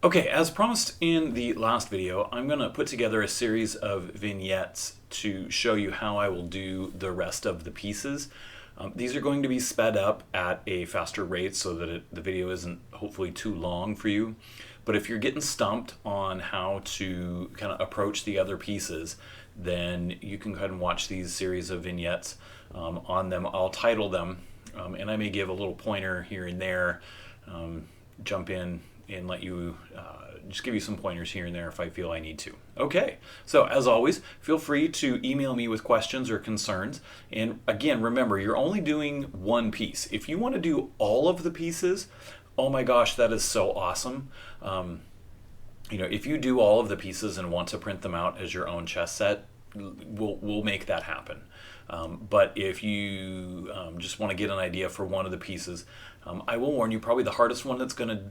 Okay, as promised in the last video, I'm going to put together a series of vignettes to show you how I will do the rest of the pieces. These are going to be sped up at a faster rate so that the video isn't hopefully too long for you. But if you're getting stumped on how to kind of approach the other pieces, then you can go ahead and watch these series of vignettes on them. I'll title them, and I may give a little pointer here and there, jump in and let you just give you some pointers here and there if I feel I need to. Okay, so as always, feel free to email me with questions or concerns. And again, remember, you're only doing one piece. If you want to do all of the pieces, oh my gosh, that is so awesome. If you do all of the pieces and want to print them out as your own chess set, we'll make that happen. But if you just want to get an idea for one of the pieces, I will warn you, probably the hardest one that's gonna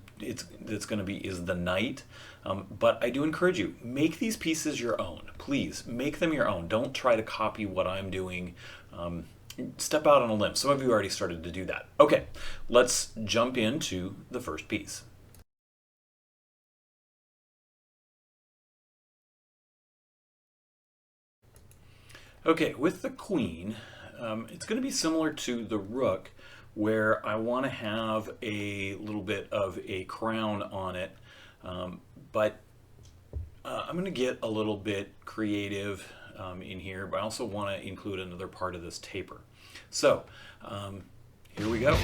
be is the knight. But I do encourage you, make these pieces your own. Please make them your own. Don't try to copy what I'm doing. Step out on a limb. Some of you already started to do that. Okay, let's jump into the first piece. Okay, with the queen, it's going to be similar to the rook, where I want to have a little bit of a crown on it, but I'm going to get a little bit creative in here, but I also want to include another part of this taper. So here we go.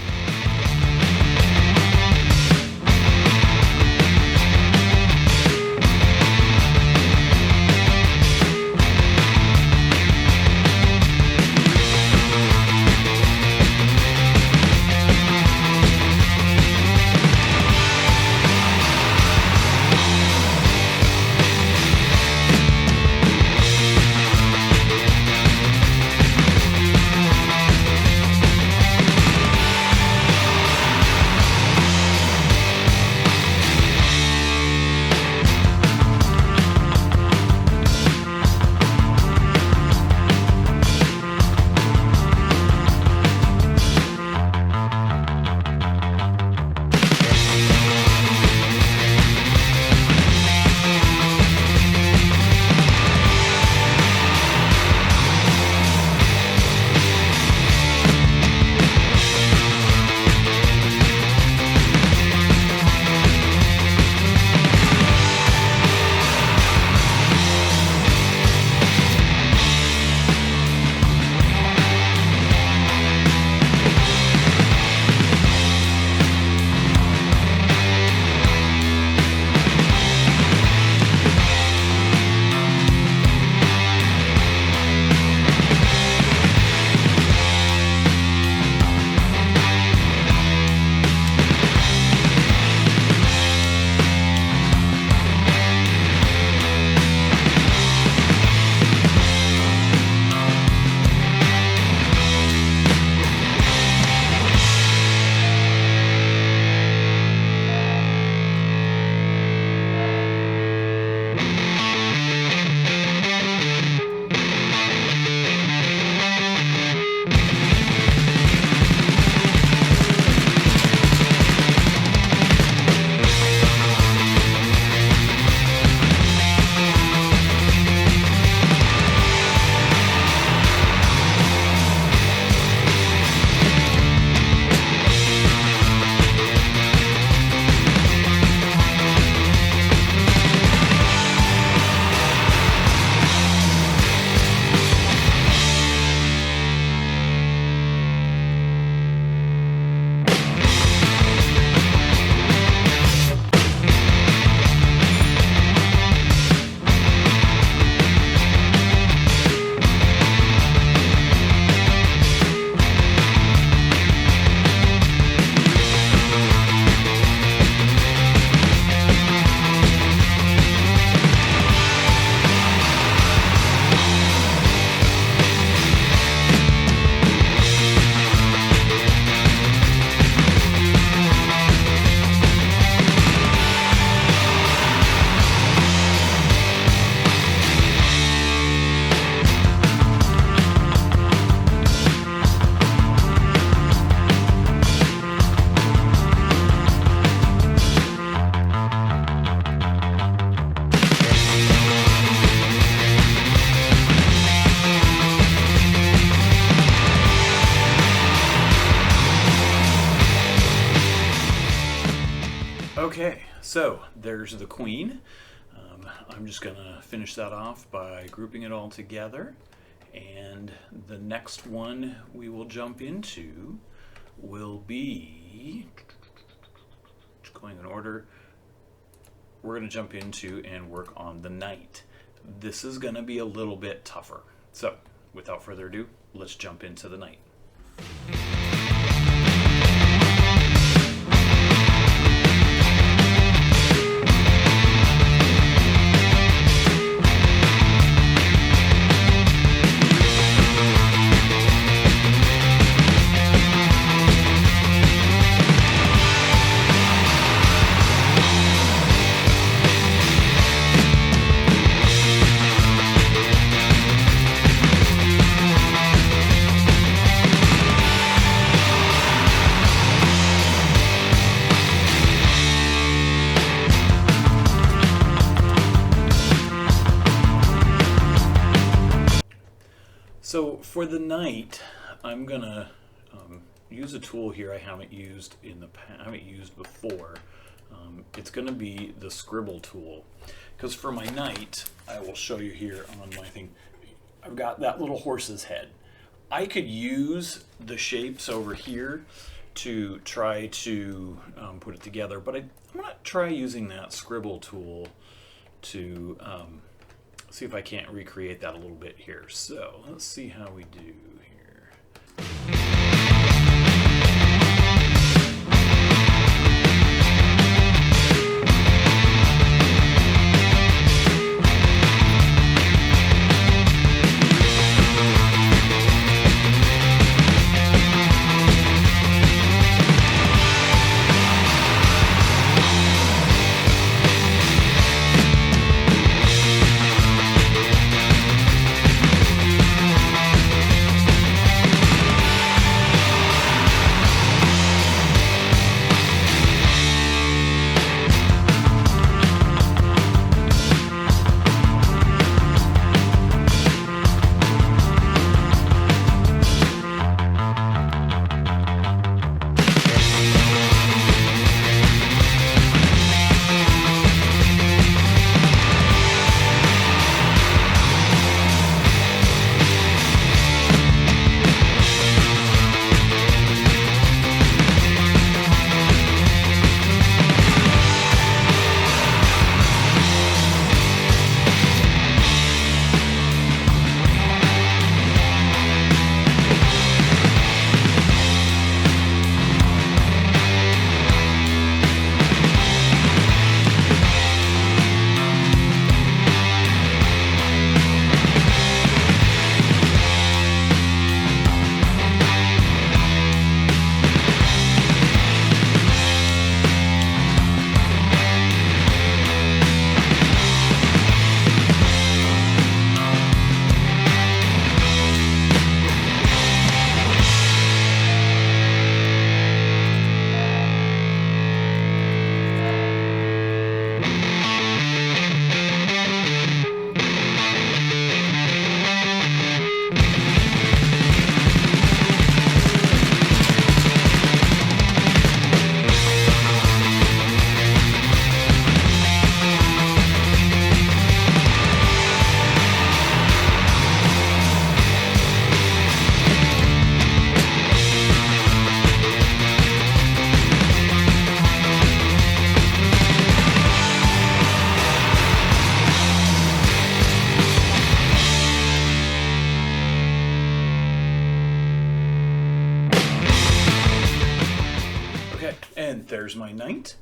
So there's the queen. I'm just going to finish that off by grouping it all together. And the next one we will jump into will be, going in order, we're going to jump into and work on the knight. This is going to be a little bit tougher. So without further ado, let's jump into the knight. So for the knight, I'm gonna use a tool here I haven't used before. It's gonna be the scribble tool, because for my knight, I will show you here on my thing. I've got that little horse's head. I could use the shapes over here to try to put it together, but I'm gonna try using that scribble tool to see if I can't recreate that a little bit here. So let's see how we do here. And there's my knight.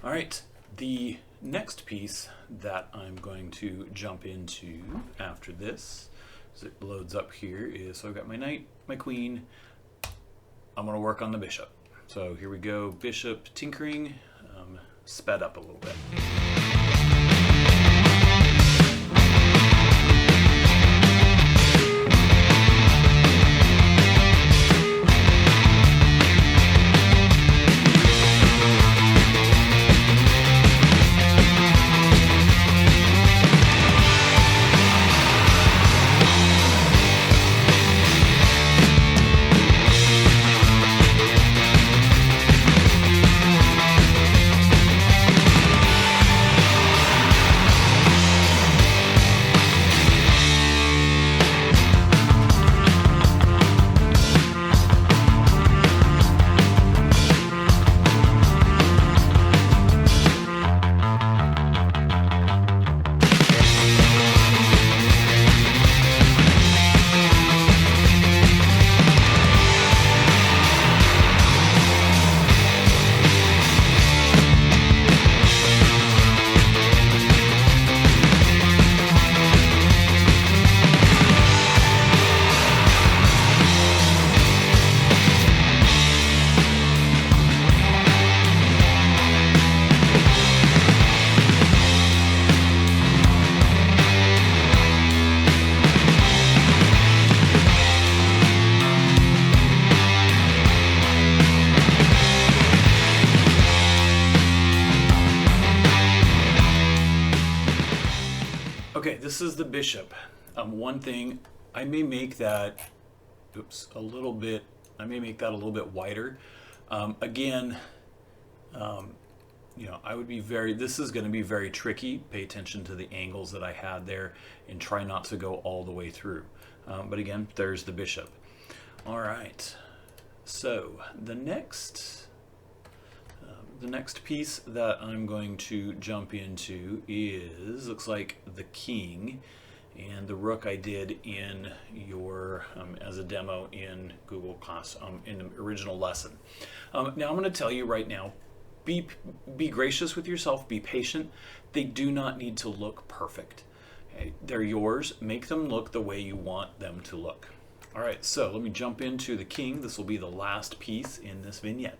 All right, the next piece that I'm going to jump into after this, as it loads up here, is, so I've got my knight, my queen. I'm gonna work on the bishop. So here we go, bishop tinkering, sped up a little bit. this is the bishop. One thing, I may make that, a little bit, I may make that a little bit wider. Again, you know, I would be this is going to be very tricky. Pay attention to the angles that I had there and try not to go all the way through. But again, there's the bishop. All right, so the next piece that I'm going to jump into is, looks like the king, and the rook I did in your, as a demo in Google Class, in the original lesson. Now I'm going to tell you right now, be gracious with yourself, be patient. They do not need to look perfect. Okay? They're yours. Make them look the way you want them to look. All right, so let me jump into the king. This will be the last piece in this vignette.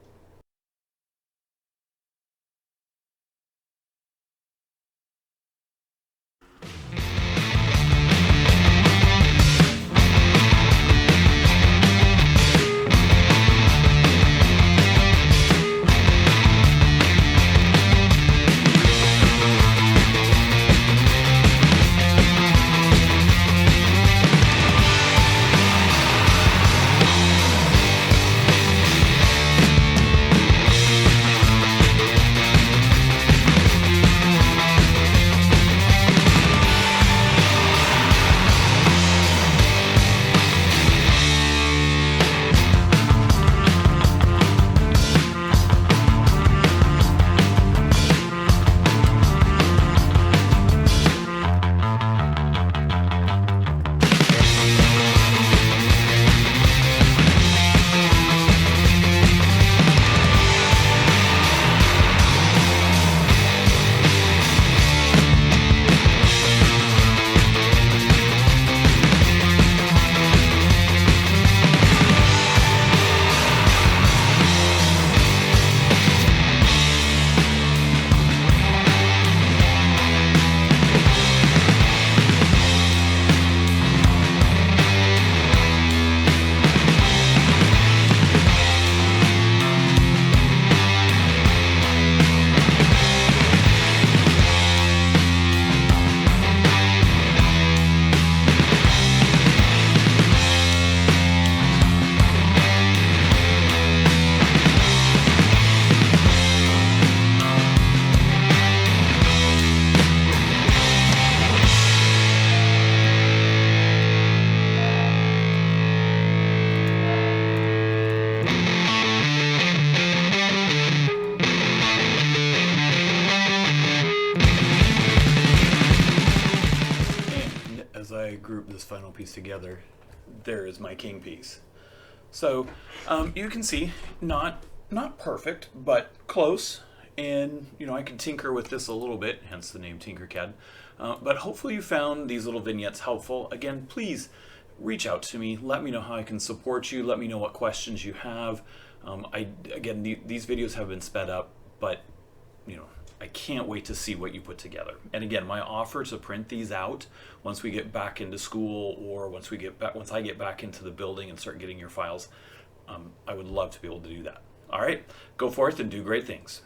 As I group this final piece together, there is my king piece. So you can see, not perfect, but close. And you know, I can tinker with this a little bit, hence the name Tinkercad. But hopefully you found these little vignettes helpful. Again, please reach out to me. Let me know how I can support you. Let me know what questions you have. These videos have been sped up, but you know, I can't wait to see what you put together. And again, my offer to print these out once we get back into school, or once I get back into the building and start getting your files, I would love to be able to do that. All right, go forth and do great things.